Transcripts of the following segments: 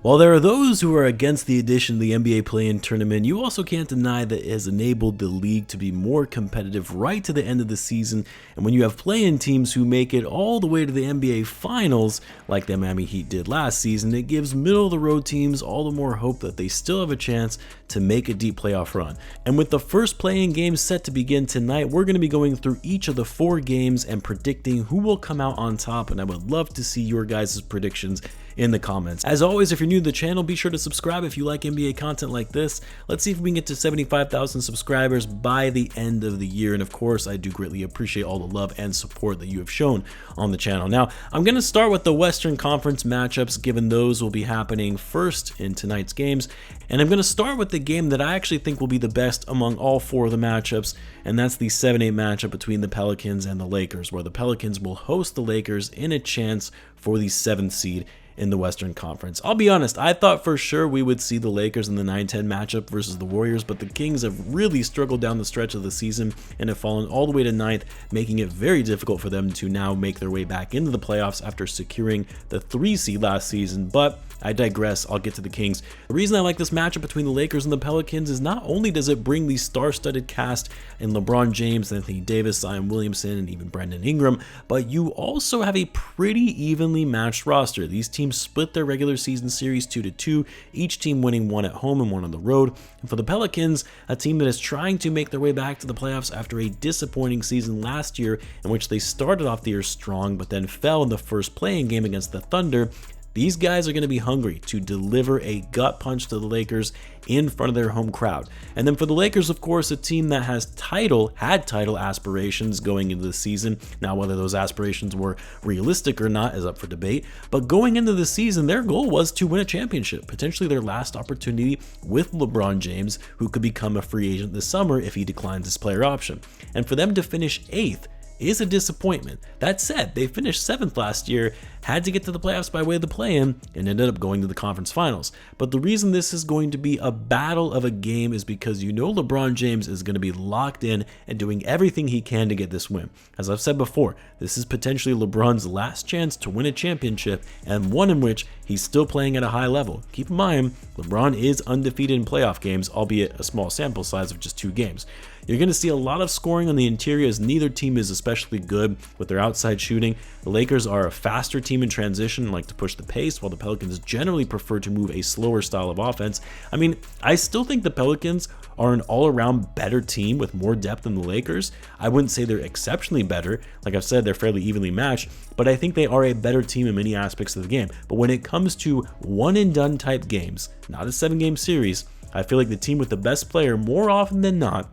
While there are those who are against the addition of the NBA play-in tournament, you also can't deny that it has enabled the league to be more competitive right to the end of the season, and when you have play-in teams who make it all the way to the NBA Finals, like the Miami Heat did last season, it gives middle-of-the-road teams all the more hope that they still have a chance to make a deep playoff run. And with the first play-in game set to begin tonight, we're going to be going through each of the 4 games and predicting who will come out on top, and I would love to see your guys' predictions in the comments. As always, if you're new to the channel, be sure to subscribe if you like NBA content like this. Let's see if we can get to 75,000 subscribers by the end of the year. And of course, I do greatly appreciate all the love and support that you have shown on the channel. Now, I'm going to start with the Western Conference matchups, given those will be happening first in tonight's games. And I'm going to start with the game that I actually think will be the best among all 4 of the matchups, and that's the 7-8 matchup between the Pelicans and the Lakers, where the Pelicans will host the Lakers in a chance for the 7th seed in the Western Conference. I'll be honest, I thought for sure we would see the Lakers in the 9-10 matchup versus the Warriors, but the Kings have really struggled down the stretch of the season and have fallen all the way to 9th, making it very difficult for them to now make their way back into the playoffs after securing the 3 seed last season. But I digress, I'll get to the Kings. The reason I like this matchup between the Lakers and the Pelicans is not only does it bring the star-studded cast in LeBron James, Anthony Davis, Zion Williamson, and even Brandon Ingram, but you also have a pretty evenly matched roster. These teams split their regular season series 2-2, each team winning 1 at home and 1 on the road. And for the Pelicans, a team that is trying to make their way back to the playoffs after a disappointing season last year in which they started off the year strong but then fell in the first play-in game against the Thunder. These guys are going to be hungry to deliver a gut punch to the Lakers in front of their home crowd. And then for the Lakers, of course, a team that had title aspirations going into the season. Now, whether those aspirations were realistic or not is up for debate. But going into the season, their goal was to win a championship, potentially their last opportunity with LeBron James, who could become a free agent this summer if he declines his player option. And for them to finish 8th is a disappointment. That said, they finished 7th last year, had to get to the playoffs by way of the play-in, and ended up going to the conference finals. But the reason this is going to be a battle of a game is because you know LeBron James is going to be locked in and doing everything he can to get this win. As I've said before, this is potentially LeBron's last chance to win a championship, and one in which he's still playing at a high level. Keep in mind, LeBron is undefeated in playoff games, albeit a small sample size of just 2 games. You're going to see a lot of scoring on the interior as neither team is especially good with their outside shooting. The Lakers are a faster team in transition and like to push the pace, while the Pelicans generally prefer to move a slower style of offense. I mean, I still think the Pelicans are an all-around better team with more depth than the Lakers. I wouldn't say they're exceptionally better. Like I've said, they're fairly evenly matched, but I think they are a better team in many aspects of the game. But when it comes to one-and-done type games, not a 7-game series, I feel like the team with the best player more often than not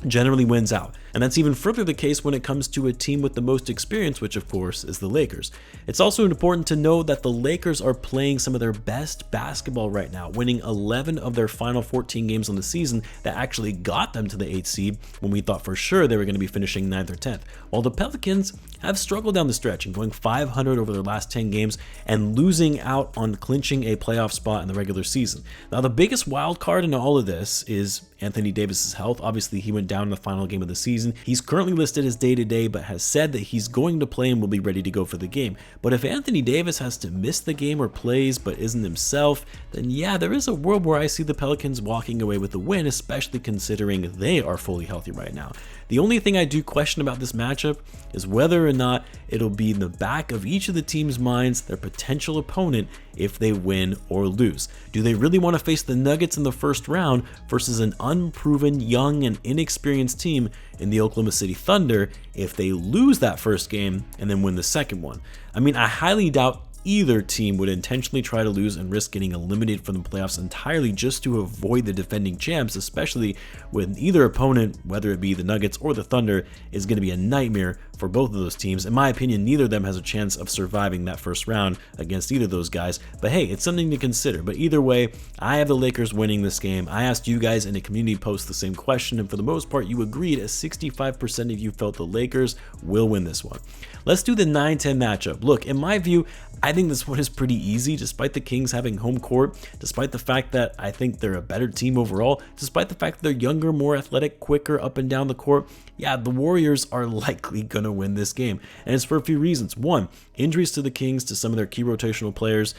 generally wins out. And that's even further the case when it comes to a team with the most experience, which of course is the Lakers. It's also important to know that the Lakers are playing some of their best basketball right now, winning 11 of their final 14 games on the season that actually got them to the 8th seed when we thought for sure they were going to be finishing 9th or 10th. While the Pelicans have struggled down the stretch and going 500 over their last 10 games and losing out on clinching a playoff spot in the regular season. Now, the biggest wild card in all of this is Anthony Davis's health. Obviously, he went down in the final game of the season. He's currently listed as day-to-day, but has said that he's going to play and will be ready to go for the game. But if Anthony Davis has to miss the game or plays but isn't himself, then yeah, there is a world where I see the Pelicans walking away with the win, especially considering they are fully healthy right now. The only thing I do question about this matchup is whether or not it'll be in the back of each of the team's minds their potential opponent if they win or lose. Do they really want to face the Nuggets in the first round versus an unproven, young, and inexperienced team in the Oklahoma City Thunder if they lose that first game and then win the second one? I mean, I highly doubt either team would intentionally try to lose and risk getting eliminated from the playoffs entirely just to avoid the defending champs, especially when either opponent, whether it be the Nuggets or the Thunder, is going to be a nightmare for both of those teams. In my opinion, neither of them has a chance of surviving that first round against either of those guys, but hey, it's something to consider. But either way, I have the Lakers winning this game. I asked you guys in a community post the same question, and for the most part, you agreed, as 65% of you felt the Lakers will win this one. Let's do the 9-10 matchup. Look, in my view, I think this one is pretty easy, despite the Kings having home court, despite the fact that I think they're a better team overall, despite the fact that they're younger, more athletic, quicker up and down the court. Yeah, the Warriors are likely going to win this game, and it's for a few reasons. One, injuries to the Kings, to some of their key rotational players,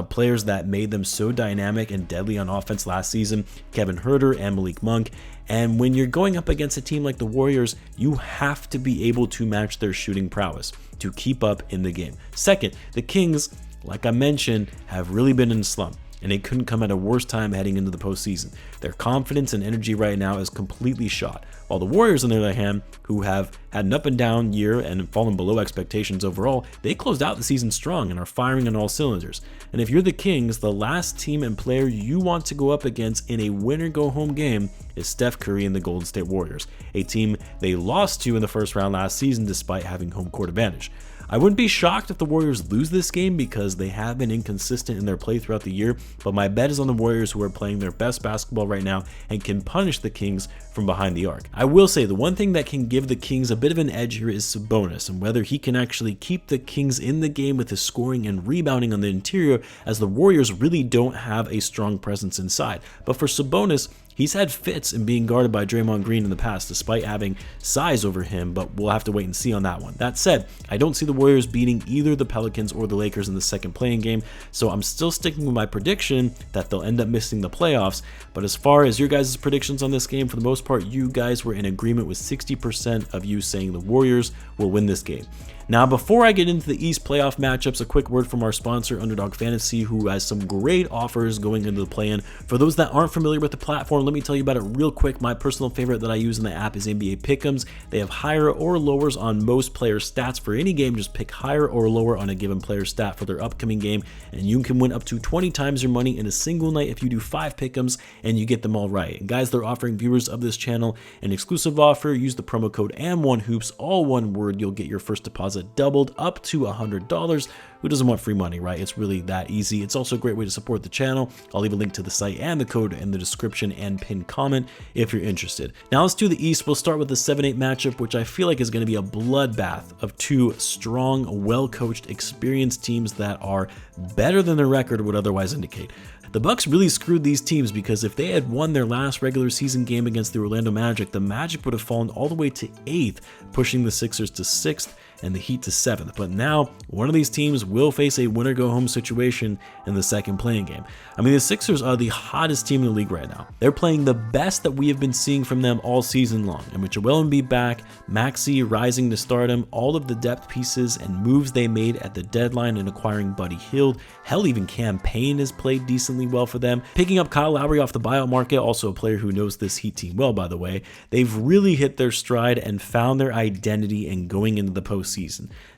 players that made them so dynamic and deadly on offense last season, Kevin Huerter and Malik Monk. And when you're going up against a team like the Warriors, you have to be able to match their shooting prowess to keep up in the game. Second, the Kings, like I mentioned, have really been in a slump, and they couldn't come at a worse time heading into the postseason. Their confidence and energy right now is completely shot. While the Warriors, on the other hand, who have had an up and down year and fallen below expectations overall, they closed out the season strong and are firing on all cylinders. And if you're the Kings, the last team and player you want to go up against in a win-or-go-home game is Steph Curry and the Golden State Warriors, a team they lost to in the first round last season despite having home court advantage. I wouldn't be shocked if the Warriors lose this game because they have been inconsistent in their play throughout the year, but my bet is on the Warriors, who are playing their best basketball right now and can punish the Kings from behind the arc. I will say the one thing that can give the Kings a bit of an edge here is Sabonis, and whether he can actually keep the Kings in the game with his scoring and rebounding on the interior, as the Warriors really don't have a strong presence inside. But for Sabonis, he's had fits in being guarded by Draymond Green in the past, despite having size over him, but we'll have to wait and see on that one. That said, I don't see the Warriors beating either the Pelicans or the Lakers in the second playing game, so I'm still sticking with my prediction that they'll end up missing the playoffs. But as far as your guys' predictions on this game, for the most part, you guys were in agreement with 60% of you saying the Warriors will win this game. Now, before I get into the East playoff matchups, a quick word from our sponsor, Underdog Fantasy, who has some great offers going into the play-in. For those that aren't familiar with the platform, let me tell you about it real quick. My personal favorite that I use in the app is NBA Pick'ems. They have higher or lowers on most player stats for any game. Just pick higher or lower on a given player stat for their upcoming game, and you can win up to 20 times your money in a single night if you do 5 Pick'ems and you get them all right. And guys, they're offering viewers of this channel an exclusive offer. Use the promo code AM1Hoops, all one word. You'll get your first deposit doubled up to $100. Who doesn't want free money, right? It's really that easy. It's also a great way to support the channel. I'll leave a link to the site and the code in the description and pinned comment if you're interested. Now let's do the East. We'll start with the 7-8 matchup, which I feel like is going to be a bloodbath of two strong, well-coached, experienced teams that are better than their record would otherwise indicate. The Bucks really screwed these teams because if they had won their last regular season game against the Orlando Magic, the Magic would have fallen all the way to 8th, pushing the Sixers to 6th and the Heat to 7th. But now, one of these teams will face a win-or-go-home situation in the second playing game. I mean, the Sixers are the hottest team in the league right now. They're playing the best that we have been seeing from them all season long. And with Joel Embiid back, Maxey rising to stardom, all of the depth pieces and moves they made at the deadline in acquiring Buddy Hield, hell, even Cam Payne has played decently well for them. Picking up Kyle Lowry off the buyout market, also a player who knows this Heat team well, by the way, they've really hit their stride and found their identity in going into the postseason.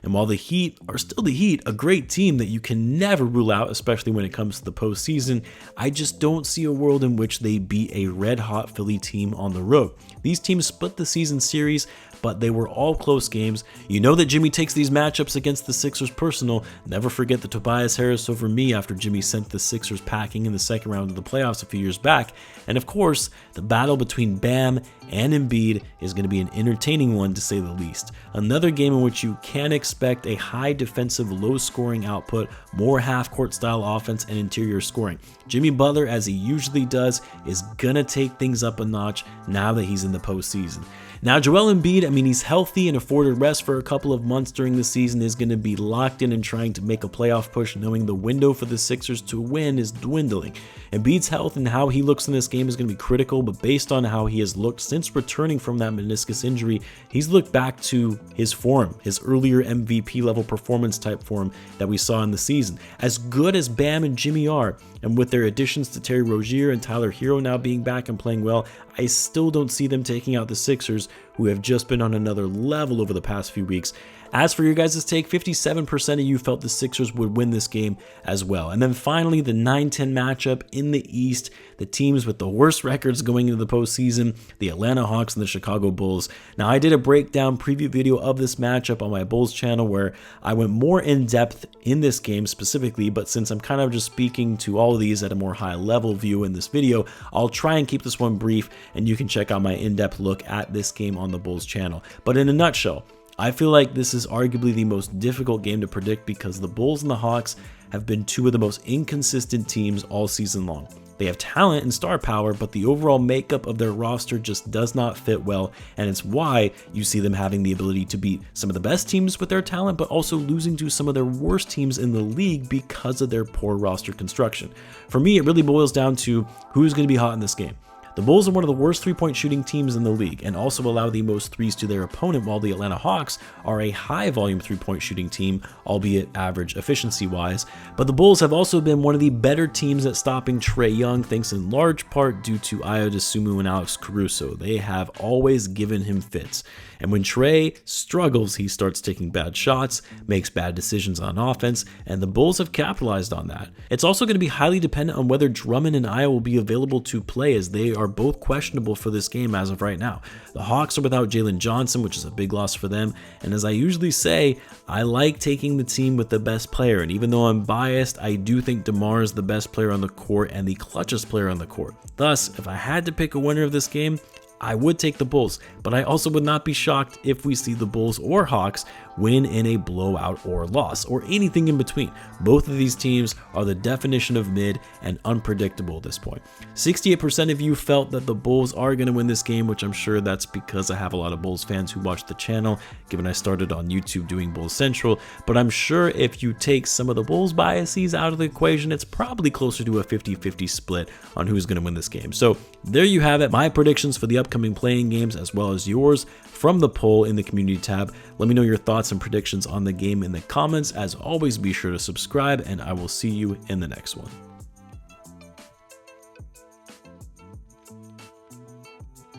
And while the Heat are still the Heat, a great team that you can never rule out, especially when it comes to the postseason, I just don't see a world in which they beat a red-hot Philly team on the road. These teams split the season series, but they were all close games. You know that Jimmy takes these matchups against the Sixers personal. Never forget the Tobias Harris over me after Jimmy sent the Sixers packing in the second round of the playoffs a few years back. And of course, the battle between Bam and Embiid is going to be an entertaining one, to say the least. Another game in which you can expect a high defensive, low scoring output, more half-court style offense and interior scoring. Jimmy Butler, as he usually does, is going to take things up a notch now that he's in the postseason. Now, Joel Embiid, I mean, he's healthy and afforded rest for a couple of months during the season, is going to be locked in and trying to make a playoff push, knowing the window for the Sixers to win is dwindling. Embiid's health and how he looks in this game is going to be critical, but based on how he has looked since returning from that meniscus injury, he's looked back to his form, his earlier MVP level performance type form that we saw in the season. As good as Bam and Jimmy are, and with their additions to Terry Rozier and Tyler Hero now being back and playing well, I still don't see them taking out the Sixers, who have just been on another level over the past few weeks. As for your guys' take, 57% of you felt the Sixers would win this game as well. And then finally, the 9-10 matchup in the East, the teams with the worst records going into the postseason, the Atlanta Hawks and the Chicago Bulls. Now, I did a breakdown preview video of this matchup on my Bulls channel where I went more in depth in this game specifically, but since I'm kind of just speaking to all of these at a more high level view in this video, I'll try and keep this one brief, and you can check out my in-depth look at this game on the Bulls channel. But in a nutshell, I feel like this is arguably the most difficult game to predict because the Bulls and the Hawks have been two of the most inconsistent teams all season long. They have talent and star power, but the overall makeup of their roster just does not fit well, and it's why you see them having the ability to beat some of the best teams with their talent, but also losing to some of their worst teams in the league because of their poor roster construction. For me, it really boils down to who's going to be hot in this game. The Bulls are one of the worst three-point shooting teams in the league and also allow the most threes to their opponent, while the Atlanta Hawks are a high-volume three-point shooting team, albeit average efficiency-wise. But the Bulls have also been one of the better teams at stopping Trae Young, thanks in large part due to Ayo Dosunmu and Alex Caruso. They have always given him fits. And when Trae struggles, he starts taking bad shots, makes bad decisions on offense, and the Bulls have capitalized on that. It's also going to be highly dependent on whether Drummond and Ayo will be available to play, as they are both questionable for this game as of right now. The Hawks are without Jalen Johnson, which is a big loss for them, and as I usually say, I like taking the team with the best player, and even though I'm biased, I do think DeMar is the best player on the court and the clutchest player on the court. Thus, if I had to pick a winner of this game, I would take the Bulls, but I also would not be shocked if we see the Bulls or Hawks win in a blowout or loss, or anything in between. Both of these teams are the definition of mid and unpredictable at this point. 68% of you felt that the Bulls are going to win this game, which I'm sure that's because I have a lot of Bulls fans who watch the channel, given I started on YouTube doing Bulls Central, but I'm sure if you take some of the Bulls biases out of the equation, it's probably closer to a 50-50 split on who's going to win this game. So there you have it, my predictions for the upcoming playing games, as well as yours from the poll in the community tab. Let me know your thoughts and predictions on the game in the comments. As always, be sure to subscribe, and I will see you in the next one.